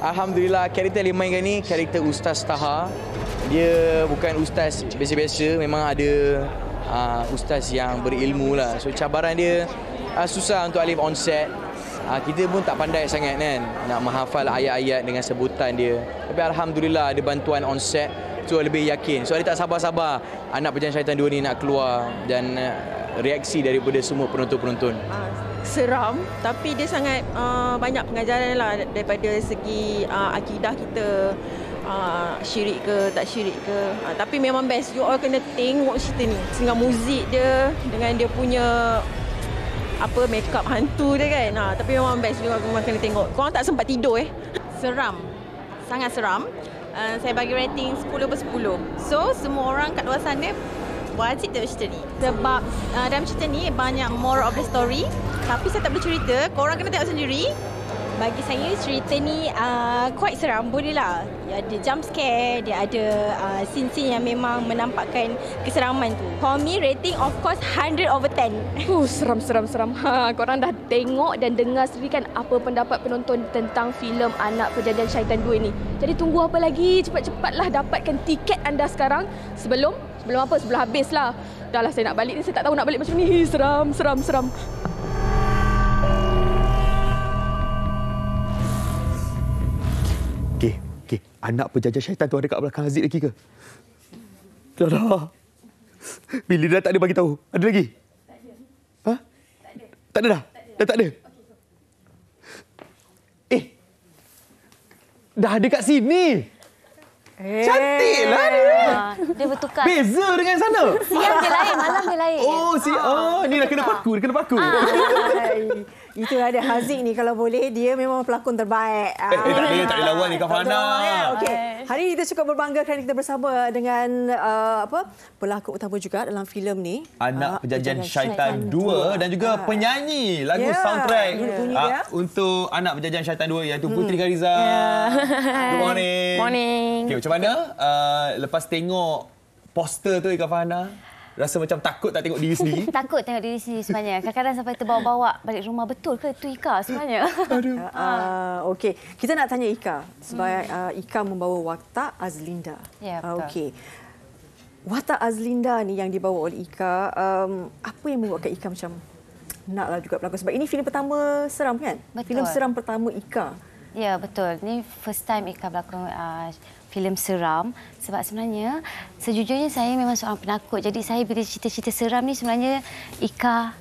Alhamdulillah karakter Ali mainkan ni karakter Ustaz Taha. Dia bukan ustaz biasa-biasa. Memang ada ustaz yang berilmu lah. So cabaran dia susah untuk Ali on set. Kita pun tak pandai sangat kan nak menghafal ayat-ayat dengan sebutan dia. Tapi Alhamdulillah ada bantuan on set. So lebih yakin. So dia tak sabar-sabar Anak Perjanjian Syaitan 2 ni nak keluar. Dan reaksi daripada semua penonton-penonton. Seram, tapi dia sangat banyak pengajaran lah daripada segi akidah kita, syirik ke tak syirik ke. Tapi memang best, you all kena tengok cerita ni dengan muzik dia, dengan dia punya make up hantu dia kan. Tapi memang best, you all memang kena tengok. Korang tak sempat tidur Seram, sangat seram. Saya bagi rating 10/10. So semua orang kat luar sana wajib tengok cerita ni. Sebab dalam cerita ni banyak moral of the story. Tapi saya tak boleh cerita, korang kena tengok sendiri. Bagi saya cerita ni quite seram, boleh lah. Dia ada jump scare, dia ada scene-scene yang memang menampakkan keseraman tu. For me rating of course 100/10. Seram. Korang dah tengok dan dengar sendiri kan apa pendapat penonton tentang filem Anak Perjanjian Syaitan 2 ni. Jadi tunggu apa lagi? Cepat-cepatlah dapatkan tiket anda sekarang sebelum apa? Sebelum habis lah. Dah lah saya nak balik ni, saya tak tahu nak balik macam ni. Seram. Okey. Anak Perjanjian Syaitan tu ada kat belakang Aziz lagi ke? Tak ada. Bila dah tak ada bagi tahu. Ada lagi? Tak ada. Ha? Tak ada dah? Dah tak ada? Dah ada kat sini. Cantiklah dia. Dia bertukar. Beza dengan sana. Siang dia lain, malam dia lain. Ni dah kena paku. Itu ada Haziq ni, kalau boleh dia memang pelakon terbaik. Tak ada lawan ni Kak Fana. Okey. Hari ini kita cukup berbangga kerana kita bersama dengan pelakon utama juga dalam filem ni, Anak Perjanjian Syaitan 2, dan juga penyanyi lagu soundtrack untuk Anak Perjanjian Syaitan 2 iaitu Puteri Khariza. Good morning. Okey, macam mana lepas tengok poster tu Kak Fana? Rasa macam takut tak tengok diri sendiri? Takut tengok diri sendiri sebenarnya. Kadang-kadang sampai terbawa-bawa balik rumah. Betul ke itu Ika sebenarnya? Okey, kita nak tanya Ika. Sebab Ika membawa watak Azlinda. Ya, betul. Okey. Watak Azlinda ni yang dibawa oleh Ika, apa yang membuatkan Ika macam naklah juga berlakon? Sebab ini filem pertama seram kan? Betul. Filem seram pertama Ika. Ya, betul. Ini first time Ika berlakon filem seram. Sebab sebenarnya sejujurnya saya memang seorang penakut. Jadi saya bila cerita-cerita seram ni sebenarnya Ika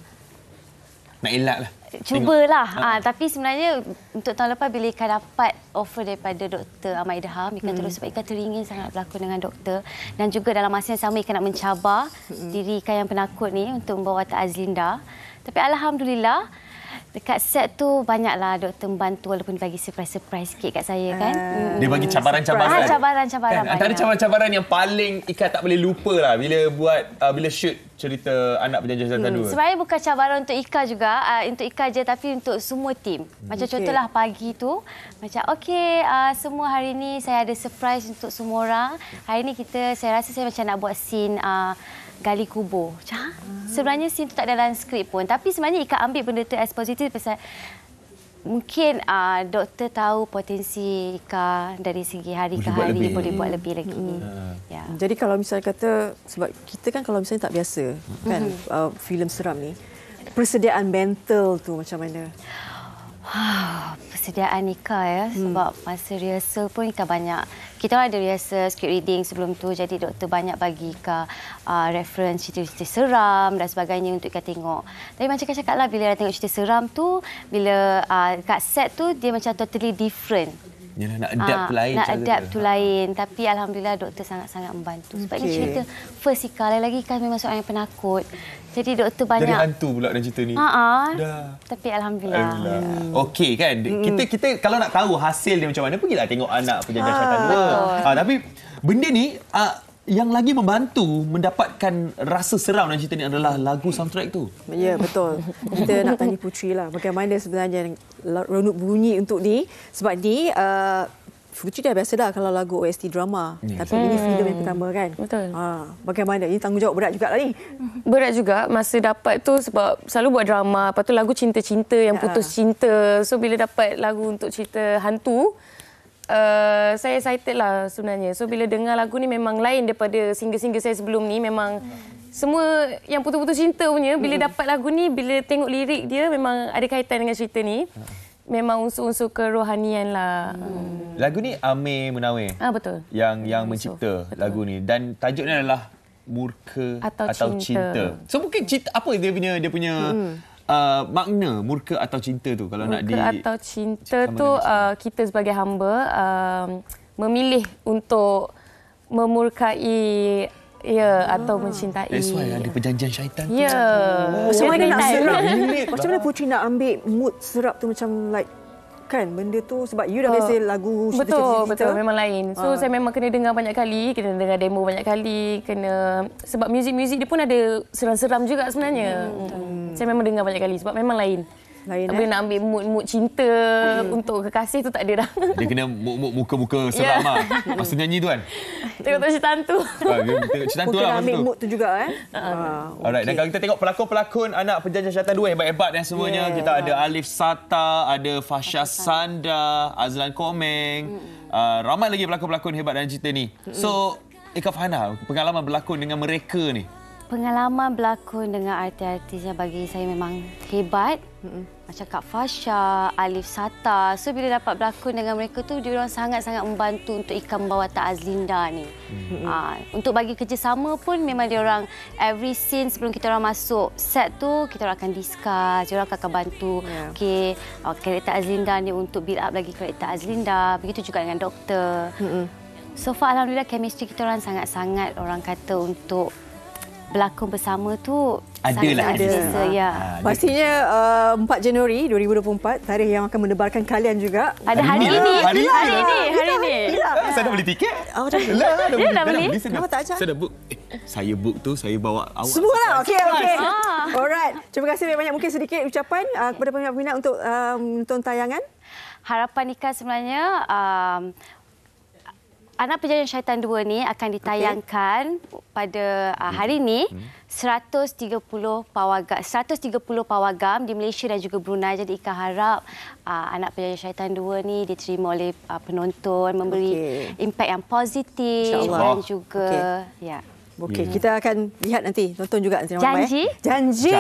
nak elak lah. Cubalah. Tapi sebenarnya untuk tahun lepas bila Ika dapat offer daripada Dr. Ahmad Idham, Ika terus sebab Ika teringin sangat berlakon dengan doktor. Dan juga dalam masa yang sama Ika nak mencabar diri Ika yang penakut ni untuk membawa watak Azlinda. Tapi Alhamdulillah dekat set tu banyaklah doktor membantu walaupun bagi surprise sikit kat saya kan. Dia bagi cabaran-cabaran. Cabaran-cabaran. Antara cabaran-cabaran yang paling Ika tak boleh lupa lah bila shoot cerita Anak Perjanjian Syaitan 2. Sebenarnya bukan cabaran untuk Ika juga, untuk Ika je tapi untuk semua tim. Macam contohlah pagi tu, macam semua hari ni saya ada surprise untuk semua orang. Hari ni saya rasa saya macam nak buat scene gali kubur. Sebenarnya scene tu tak ada dalam skrip pun. Tapi sebenarnya Ika ambil benda tu as positif pasal mungkin doktor tahu potensi Ika dari segi hari ke hari boleh buat lebih lagi. Ya. Jadi kalau misalnya kata, sebab kita kan kalau misalnya tak biasa kan filem seram ni, persediaan mental tu macam mana? Persediaan Ika ya, sebab masa rehearsal pun Ika banyak. Kita ada rehearsal script reading sebelum tu, jadi doktor banyak bagi Ika reference cerita-cerita seram dan sebagainya untuk Ika tengok. Tapi macam Ika cakap lah, bila tengok cerita seram tu, bila kat set tu dia macam totally different. Yalah, nak adapt tu lain. Nak adapt tu lain. Tapi Alhamdulillah doktor sangat-sangat membantu. Sebab ni cerita first Ika. Lagi kan memang seorang yang penakut. Jadi doktor banyak. Jadi hantu pula dalam cerita ni. Tapi Alhamdulillah. Okey kan. Kita kalau nak tahu hasil dia macam mana, pergilah tengok Anak Penjajah Syaitan 2. Tapi benda ni yang lagi membantu mendapatkan rasa seram dalam cerita ni adalah lagu soundtrack tu. Ya, betul. Kita nak tanya Putri lah. Bagaimana sebenarnya ronok bunyi untuk ni. Sebab ni, Putri dah biasa dah kalau lagu OST drama. Tapi ini filem yang pertama kan? Betul. Bagaimana? Ini tanggungjawab berat juga lah ni. Berat juga masa dapat tu sebab selalu buat drama. Lepas tu lagu cinta-cinta yang putus cinta. So bila dapat lagu untuk cerita hantu, saya excited lah sebenarnya. So bila dengar lagu ni memang lain daripada single-single saya sebelum ni. Memang semua yang putus-putus cinta punya, bila dapat lagu ni, bila tengok lirik dia memang ada kaitan dengan cerita ni. Memang unsur-unsur kerohanian lah. Lagu ni Amir Munawir. Betul. Yang mencipta lagu ni. Dan tajuknya adalah Murka atau Cinta. So mungkin cinta, apa dia punya makna murka atau cinta tu kalau nak murka atau cinta tu kita sebagai hamba memilih untuk memurkai atau mencintai. That's why ada perjanjian syaitan tu. Macam mana nak serap? Macam mana Putri nak ambil mood serap tu macam like kan benda tu sebab you dah biasa lagu betul memang lain. So saya memang kena dengar banyak kali, kena dengar demo banyak kali, sebab muzik dia pun ada seram-seram juga sebenarnya. Saya memang dengar banyak kali sebab memang lain. Tapi nak ambil mood cinta untuk kekasih tu tak ada dah. Dia kena muka-muka seram lah. Masa nyanyi tu kan. Tengok cerita hantu. Tengok cerita hantu lah. Ambil mood tu juga Alright, dan kalau kita tengok pelakon-pelakon Anak Penjajah Syaitan 2 hebat-hebat dan semuanya. Kita ada Alif Sata, ada Fasha Sanda, Azlan Komeng. Ramai lagi pelakon-pelakon hebat dalam cerita ni. So, Ika Farhana, pengalaman berlakon dengan mereka ni. Pengalaman berlakon dengan artis-artis yang bagi saya memang hebat. Macam Kak Fasha, Alif Sata. So bila dapat berlakon dengan mereka tu, diorang sangat-sangat membantu untuk Ika membawa Tak Azlinda ni. Untuk bagi kerjasama pun memang diorang every scene sebelum kita orang masuk set tu, kita orang akan discuss, diorang akan bantu. Okey, karakter Azlinda ni untuk build up lagi karakter Azlinda. Begitu juga dengan doktor. So far alhamdulillah chemistry kita orang sangat-sangat orang kata untuk berlakon bersama tu ada. Ya. Pastinya 4 Januari 2024 tarikh yang akan mendebarkan kalian juga. Ada hari ini. Saya dah beli tiket. Dah beli. Saya dah book. Saya book tu, saya bawa awak. Semualah. Okey. Alright. Terima kasih banyak. Mungkin sedikit ucapan kepada peminat-peminat untuk menonton tayangan. Harapan Ika sebenarnya Anak Penjajah Syaitan 2 ni akan ditayangkan pada hari ini 130 pawagam di Malaysia dan juga Brunei. Jadi Ika harap Anak Penjajah Syaitan 2 ni diterima oleh penonton, memberi impak yang positif dan juga Okey, kita akan lihat nanti, nonton juga nanti. Janji.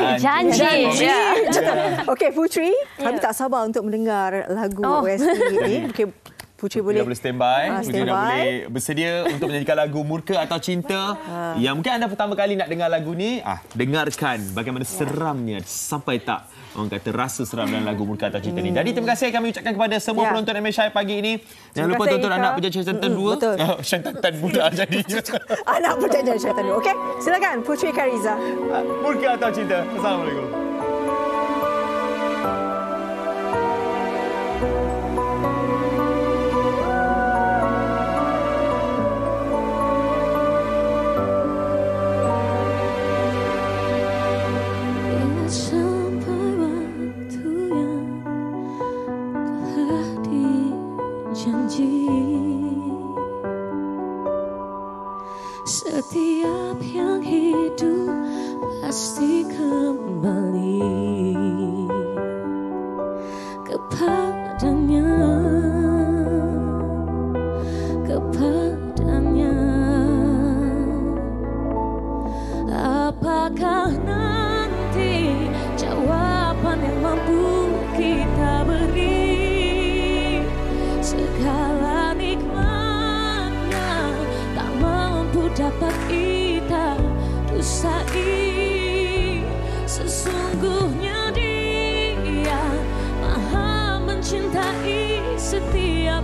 Okey, Putri, kami tak sabar untuk mendengar lagu OST ini. Okey, Putri boleh standby. Putri dah boleh bersedia untuk menyanyikan lagu Murka atau Cinta. Yang mungkin anda pertama kali nak dengar lagu ni, dengarkan bagaimana seramnya sampai tak orang kata rasa seram dalam lagu Murka atau Cinta ni. Jadi terima kasih kami ucapkan kepada semua penonton MSI pagi ini. Jangan lupa tonton Anak Penjajah Syaitan 2. Syaitan budak jadinya. Anak Penjajah Syaitan 2. Okey, silakan Putri Kariza. Murka atau Cinta. Assalamualaikum. Setiap yang hidup pasti kembali kepadanya, Apakah nanti jawaban yang mampu kita beri? Segala nikmatnya tak mampu dapat kita dusai. Sesungguhnya Dia Maha mencintai setiap